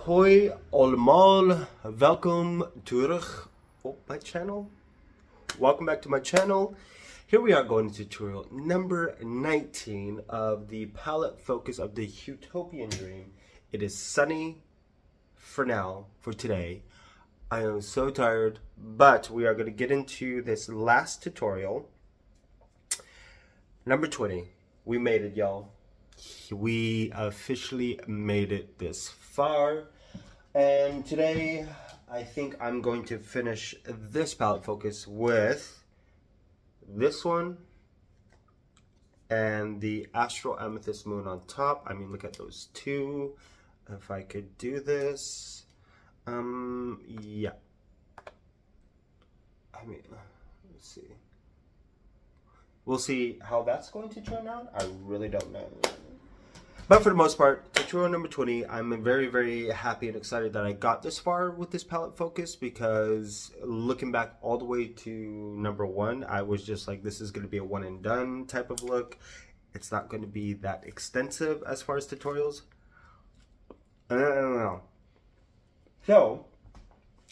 Hoi allemaal, welcome terug op my channel. Welcome back to my channel. Here we are going to tutorial number 19 of the palette focus of the Huetopian dream. It is sunny for now, for today. I am so tired, but we are going to get into this last tutorial. Number 20. We made it, y'all. We officially made it this far, and today I think I'm going to finish this palette focus with this one and the Astral Amethyst Moon on top. I mean, look at those two. If I could do this, yeah, I mean, let's see. We'll see how that's going to turn out. I really don't know. But for the most part, tutorial number 20, I'm very, very happy and excited that I got this far with this palette focus, because looking back all the way to number 1, I was just like, this is going to be a one and done type of look. It's not going to be that extensive as far as tutorials. So,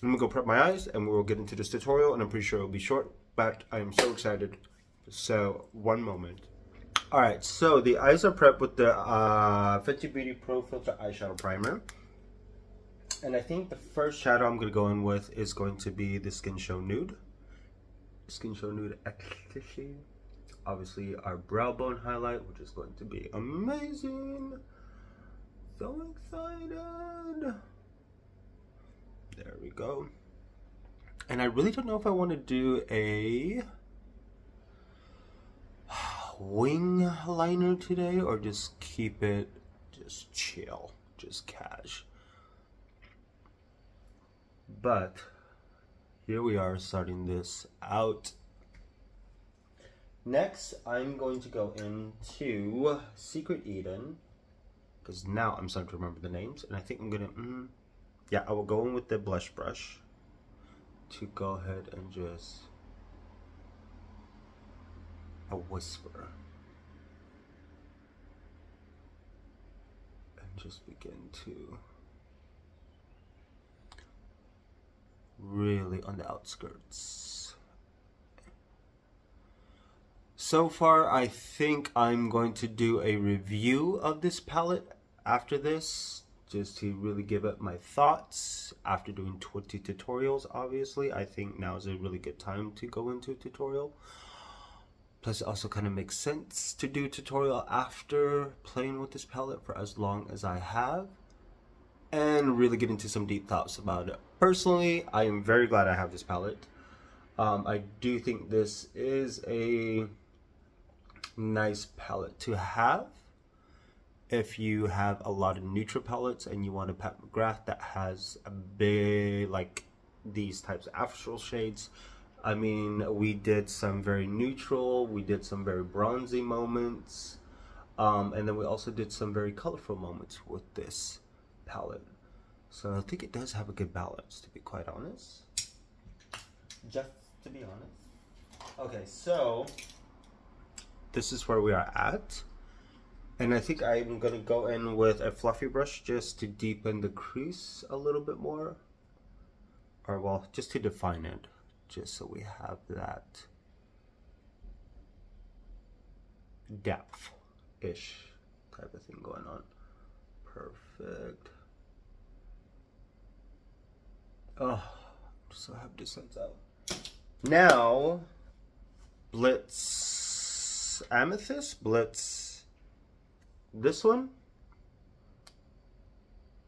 I'm going to go prep my eyes and we'll get into this tutorial, and I'm pretty sure it'll be short, but I am so excited. So, one moment. Alright, so the eyes are prepped with the Fenty Beauty Pro Filter Eyeshadow Primer. And I think the first shadow I'm going to go in with is going to be the Skin Show Nude. Skin Show Nude Ecstasy. Obviously our brow bone highlight, which is going to be amazing. So excited. There we go. And I really don't know if I want to do a wing liner today, or just keep it just chill, just cash. But here we are starting this out. Next, I'm going to go into Secret Eden, because now I'm starting to remember the names, and I think I'm gonna yeah, I will go in with the blush brush to go ahead and just a whisper and just begin to really on the outskirts. So far, I think I'm going to do a review of this palette after this, just to really give it my thoughts after doing 20 tutorials. Obviously, I think now is a really good time to go into a tutorial. Plus, it also kind of makes sense to do a tutorial after playing with this palette for as long as I have, and really get into some deep thoughts about it. Personally, I am very glad I have this palette. I do think this is a nice palette to have if you have a lot of neutral palettes and you want a Pat McGrath that has a big, like these types of astral shades. I mean, we did some very neutral, we did some very bronzy moments, and then we also did some very colorful moments with this palette. So I think it does have a good balance, to be quite honest. Just to be honest. Okay, so this is where we are at. And I think I'm going to go in with a fluffy brush just to deepen the crease a little bit more. Or, well, just to define it. Just so we have that depth-ish type of thing going on. Perfect. Oh, I'm so happy this side's out. Now, Blitz Amethyst, Blitz this one.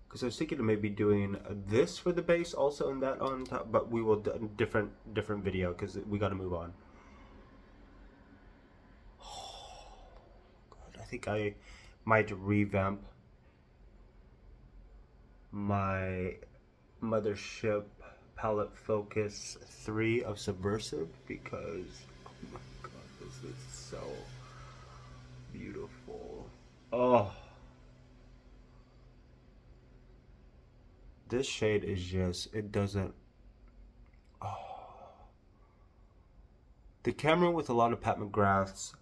Because I was thinking of maybe doing this for the base also, and that on top, but we will do a different video because we got to move on. Oh, God, I think I might revamp my Mothership palette focus 3 of Subversive, because oh my God, this is so beautiful. Oh. This shade is just, it doesn't, oh. The camera with a lot of Pat McGrath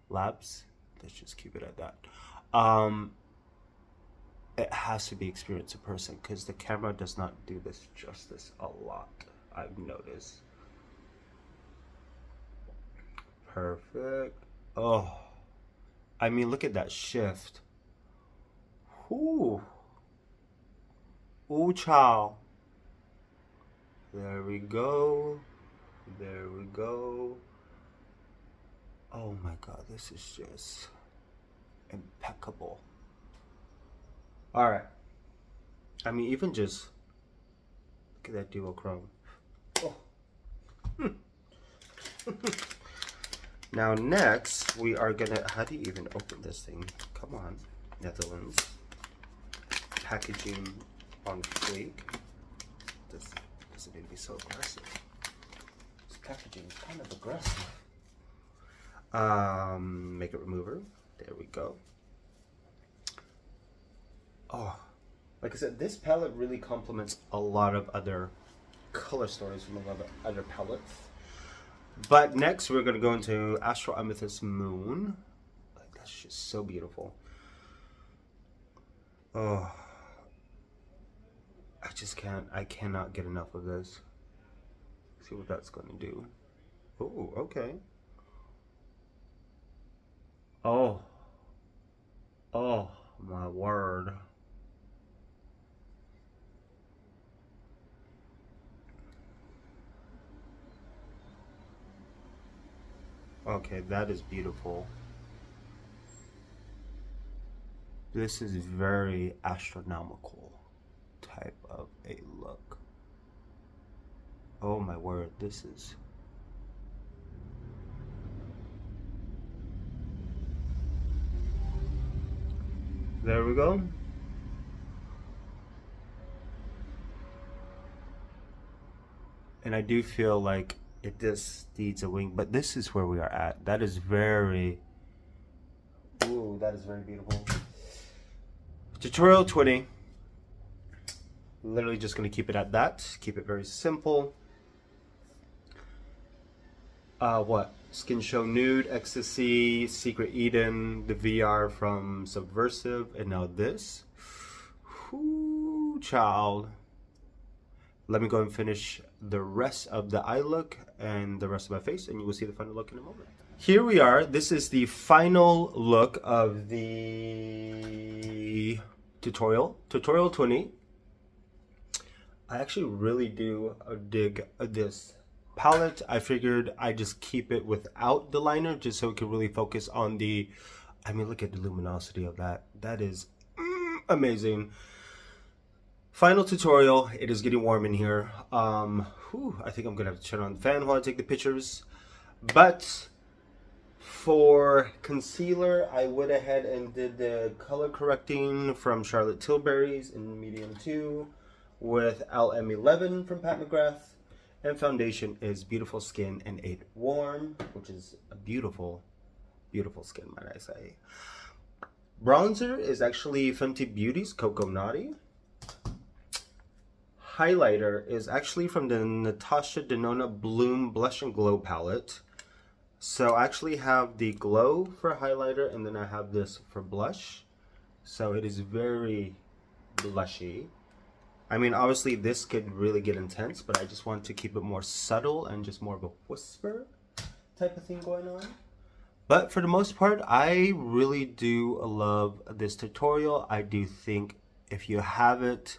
labs, let's just keep it at that. it has to be experienced in person because the camera does not do this justice a lot, I've noticed. Perfect. Oh, I mean, look at that shift. Ooh. Ooh, child. There we go. There we go. Oh my God, this is just impeccable. All right. I mean, even just look at that duochrome. Oh. Now next, we are gonna, how do you even open this thing? Come on, Netherlands. Packaging on fleek. This doesn't need to be so aggressive. This packaging is kind of aggressive. Makeup remover. There we go. Oh, like I said, this palette really complements a lot of other color stories from a lot of other palettes. But next, we're going to go into Astral Amethyst Moon. Like, that's just so beautiful. Oh, I cannot get enough of this. See what that's going to do. Oh, okay. Oh, oh my word. Okay, that is beautiful. This is very astronomical type of a look. Oh my word, this is... There we go. And I do feel like it just needs a wing, but this is where we are at. That is very... Ooh, that is very beautiful. Tutorial 20. Literally just going to keep it at that. Keep it very simple. What? Skin Show Nude, Ecstasy, Secret Eden, the VR from Subversive, and now this. Ooh, child. Let me go and finish the rest of the eye look and the rest of my face, and you will see the final look in a moment. Here we are. This is the final look of the tutorial 20. I actually really do dig this palette. I figured I just keep it without the liner just so it could really focus on the, I mean, look at the luminosity of that. That is amazing. Final tutorial. It is getting warm in here. I think I'm gonna have to turn on the fan while I take the pictures. But for concealer, I went ahead and did the color correcting from Charlotte Tilbury's in medium 2 with LM11 from Pat McGrath. And foundation is Beautiful Skin in 8 Warm, which is a beautiful, beautiful skin, might I say. Bronzer is actually Fenty Beauty's Coco Naughty. Highlighter is actually from the Natasha Denona Bloom Blush and Glow palette. So I actually have the glow for highlighter, and then I have this for blush. So it is very blushy. I mean, obviously this could really get intense, but I just want to keep it more subtle and just more of a whisper type of thing going on. But for the most part, I really do love this tutorial. I do think if you have it,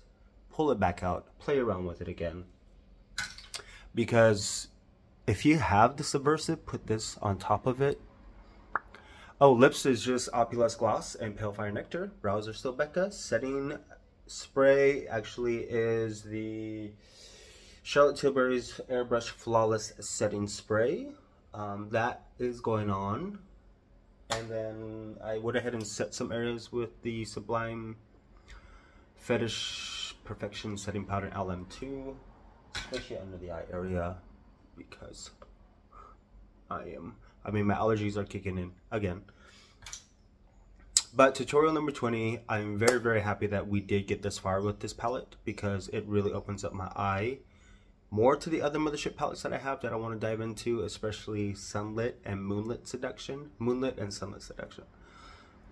pull it back out, play around with it again. Because if you have the Subversive, put this on top of it. Oh, lips is just Opulence Gloss and Pale Fire Nectar. Brows are still Becca. Setting spray actually is the Charlotte Tilbury's Airbrush Flawless Setting Spray. That is going on. And then I went ahead and set some areas with the Sublime Fetish Perfection Setting Powder LM2, especially under the eye area, because my allergies are kicking in again. But tutorial number 20, I'm very, very happy that we did get this far with this palette, because it really opens up my eye more to the other Mothership palettes that I have that I want to dive into, especially Sunlit and Moonlit Seduction. Moonlit and Sunlit Seduction.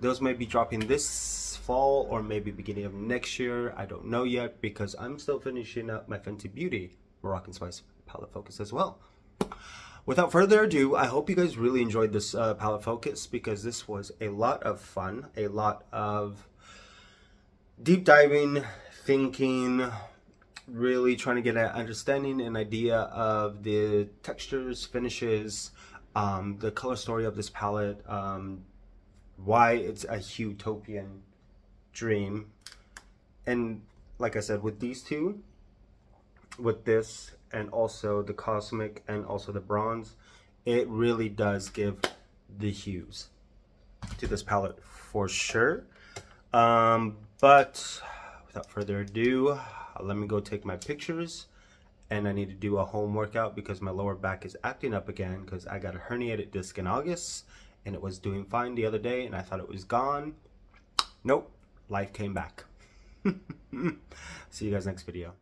Those may be dropping this fall or maybe beginning of next year. I don't know yet because I'm still finishing up my Fenty Beauty Moroccan Spice palette focus as well. Without further ado, I hope you guys really enjoyed this palette focus because this was a lot of fun, a lot of deep diving, thinking, really trying to get an understanding and idea of the textures, finishes, the color story of this palette, why it's a Huetopian dream. And like I said, with these two, with this and also the Cosmic and also the Bronze, it really does give the hues to this palette for sure. But without further ado, let me go take my pictures, and I need to do a home workout because my lower back is acting up again because I got a herniated disc in August and it was doing fine the other day and I thought it was gone. Nope, life came back. See you guys next video.